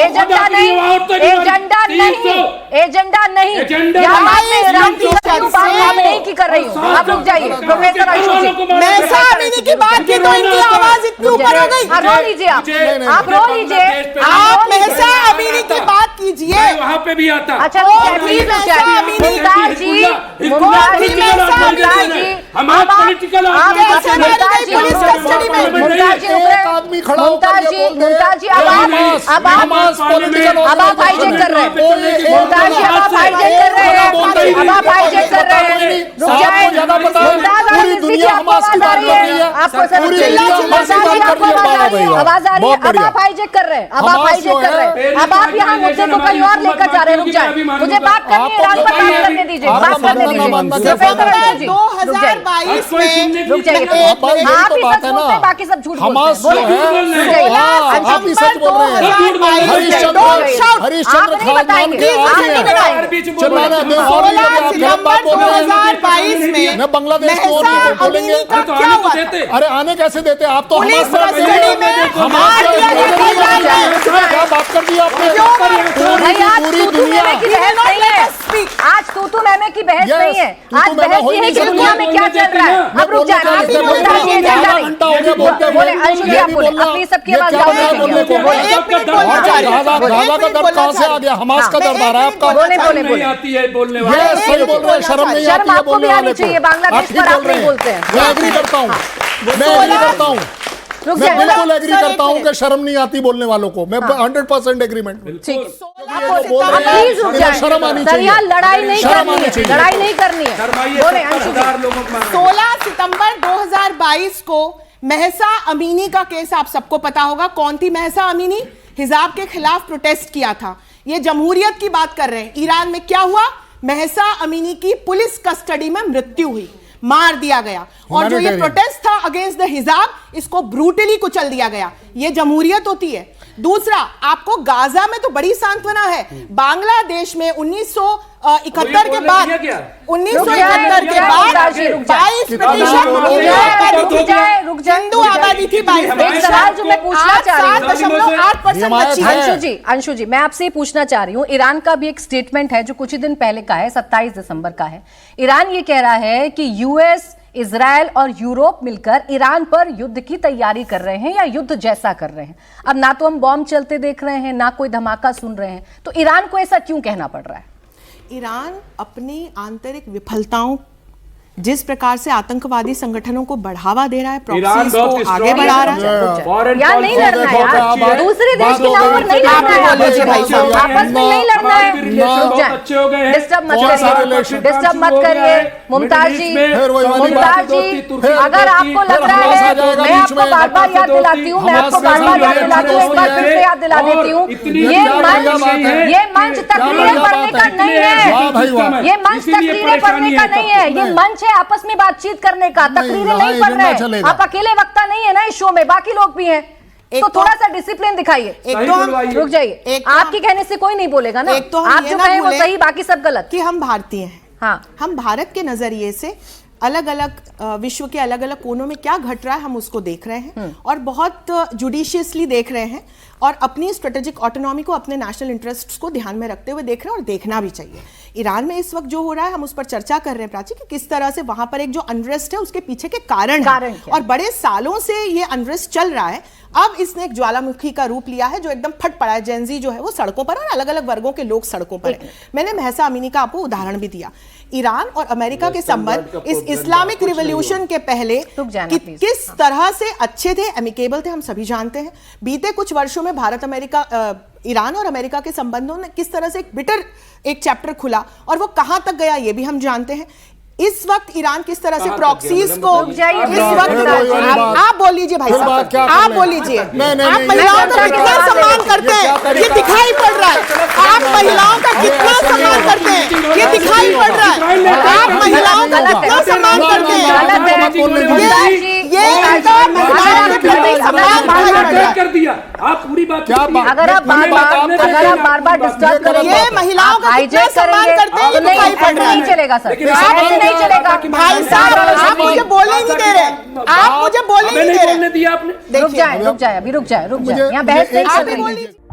Agenda नहीं, agenda नहीं, agenda नहीं, बात नहीं की कर रही हूँ। आप रुक जाइए प्रोफेसर अंशु जी। महसा अमीनी की बात की तो इनकी आवाज इतनी ऊपर हो गई। रो लीजिए आप रो लीजिए, आप महसा अमीनी की बात कीजिए। वहाँ पे भी आता। अच्छा प्लीज मुमताज जी, मुमताज जी, मुमताज जी, मुमताज जी अब आप हाईजेक कर रहे हैं, मुमताज जी अब आप हाईजेक कर रहे हैं, अब आप हाईजेक कर रहे हैं। रुक जाए मुमताज, पूरी दुनिया हमास की बात कर रही है, आपको पूरी दुनिया हमास की बात कर रही है। आवाज आ रही है, अब आप हाईजेक कर रहे हैं, अब आप हाईजेक कर रहे हैं, अब आप यहाँ मुद्दे को कहीं और लेकर जा रहे हैं। रुक जाए, मुझे बात करनी है, ईरान पर बात करने दीजिए, बात करने दीजिए। 2022 में रुक जाइए, आप ही सच बोलते हैं, बाकी सब झूठ बोलते हैं। आप ही सच बोल रहे हैं। हरिश्चंद्र खान नाम के चिल्लाना दे। 2022 में मैं बांग्लादेश को बोलेंगे, अरे आने कैसे देते आप तो हमास क्या बात कर दी आपने। पूरी दुनिया की बहस नहीं है, आज तूतू मैमे की बहस नहीं है, आज बहस ये है कि दुनिया में क्या चल रहा है। अब रुक जाए, बोले अंशु जी आप बोले, अपनी सबकी आवाज गाजा का दर्द कहाँ से आ गया? हमास का दर्द आ रहा है आपका। बोले बोले बोले आती है बोलने ये सही बोल रहे हैं, शर्म नहीं आती है बोलने वाले को। बांग्लादेश पर आप नहीं बोलते हैं। मैं एग्री करता हूँ, मैं एग्री करता हूँ, मैं बिल्कुल एग्री करता हूँ कि शर्म नहीं आती बोलने वालों को। मैं 100% एग्रीमेंट। शर्म आनी चाहिए, लड़ाई नहीं करनी है, लड़ाई नहीं करनी है। 16 सितंबर 2022 को महसा अमीनी का केस आप सबको पता होगा। कौन थी महसा अमीनी? हिजाब के खिलाफ प्रोटेस्ट किया था। ये जमहूरियत की बात कर रहे हैं। ईरान में क्या हुआ? महसा अमीनी की पुलिस कस्टडी में मृत्यु हुई, मार दिया गया। और जो ये प्रोटेस्ट था अगेंस्ट द हिजाब, इसको ब्रूटली कुचल दिया गया। ये जमहूरियत होती है। दूसरा, आपको गाजा में तो बड़ी सांत्वना है। बांग्लादेश में 1971 के बाद 1971 के बाद 22% हिंदू आबादी थी। 22 सवाल जो मैं पूछना चाह रही हूँ, 7.8% अंशु जी मैं आपसे पूछना चाह रही हूँ, ईरान का भी एक स्टेटमेंट है जो कुछ ही दिन पहले का है, 27 दिसंबर का है। ईरान ये कह रहा है कि यूएस, इजराइल और यूरोप मिलकर ईरान पर युद्ध की तैयारी कर रहे हैं या युद्ध जैसा कर रहे हैं। अब ना तो हम बॉम्ब चलते देख रहे हैं, ना कोई धमाका सुन रहे हैं, तो ईरान को ऐसा क्यों कहना पड़ रहा है? ईरान अपनी आंतरिक विफलताओं, जिस प्रकार से आतंकवादी संगठनों को बढ़ावा दे रहा है, प्रॉक्सीज को आगे बढ़ा रहा है। यार नहीं लड़ना है यार, दूसरे देश के नाम पर नहीं लड़ना है, आपस में नहीं लड़ना है। डिस्टर्ब मत करिए, डिस्टर्ब मत करिए। मुमताज जी, अगर आपको लग रहा है, मैं आपको बार बार याद दिलाती हूँ, मैं आपको बार बार याद दिलाती हूँ, एक बार फिर से याद दिला देती हूँ, ये मंच तकरीरें पढ़ने का नहीं है, ये मंच तकरीरें पढ़ने का नहीं है, ये मंच आपस में बातचीत करने का। तकरीरें नहीं पढ़ रहे हैं, आप अकेले वक्ता नहीं है ना इस शो में, बाकी लोग भी हैं, तो थोड़ा सा डिसिप्लिन दिखाइए। एक तो हम रुक जाइए, आपके कहने से कोई नहीं बोलेगा ना, एक तो आप जो कहें वो सही, बाकी सब गलत। कि हम भारतीय हैं, हाँ, हम भारत के नजरिए से अलग अलग विश्व के अलग अलग कोनों में क्या घट रहा है हम उसको देख रहे हैं और बहुत जुडिशियसली देख रहे हैं और अपनी स्ट्रेटेजिक ऑटोनॉमी को, अपने नेशनल इंटरेस्ट्स को ध्यान में रखते हुए देख रहे हैं और देखना भी चाहिए। ईरान में इस वक्त जो हो रहा है हम उस पर चर्चा कर रहे हैं प्राची, कि किस तरह से वहां पर एक जो अनरेस्ट है उसके पीछे के कारण और बड़े सालों से ये अनरेस्ट चल रहा है। अब इसने एक ज्वालामुखी का रूप लिया है जो एकदम फट पड़ा है। जेनजी जो है वो सड़कों पर और अलग अलग वर्गों के लोग सड़कों पर हैं। मैंने महसा अमीनी का आपको उदाहरण भी दिया। ईरान और अमेरिका के संबंध इस इस्लामिक रिवॉल्यूशन के पहले किस तरह से अच्छे थे, एमिकेबल थे, हम सभी जानते हैं। बीते कुछ वर्षों में भारत अमेरिका, ईरान और अमेरिका के संबंधों में किस तरह से एक बिटर एक चैप्टर खुला और वो कहां तक गया ये भी हम जानते हैं। इस वक्त ईरान किस तरह से प्रॉक्सीज को, इस वक्त आप बोल लीजिए भाई साहब, आप बोल लीजिए, आप महिलाओं का कितना सम्मान करते हैं ये दिखाई पड़ रहा है। आप महिलाओं का कितना सम्मान करते हैं ये दिखाई पड़ रहा है। आप महिलाओं का कितना सम्मान करते हैं ये कर दिया। आप पूरी बात अगर आप बार बार डिस्टर्ब करेंगे, महिलाओं का कितना सम्मान करते हैं ये दिखाई पड़ रहा है। नहीं चलेगा सर, नहीं चलेगा भाई साहब, आप मुझे बोलने नहीं दे रहे, आप मुझे बोलने नहीं दे रहे। दिया आपने। रुक जाए, अभी रुक जाए, यहाँ बहस नहीं चल रही है।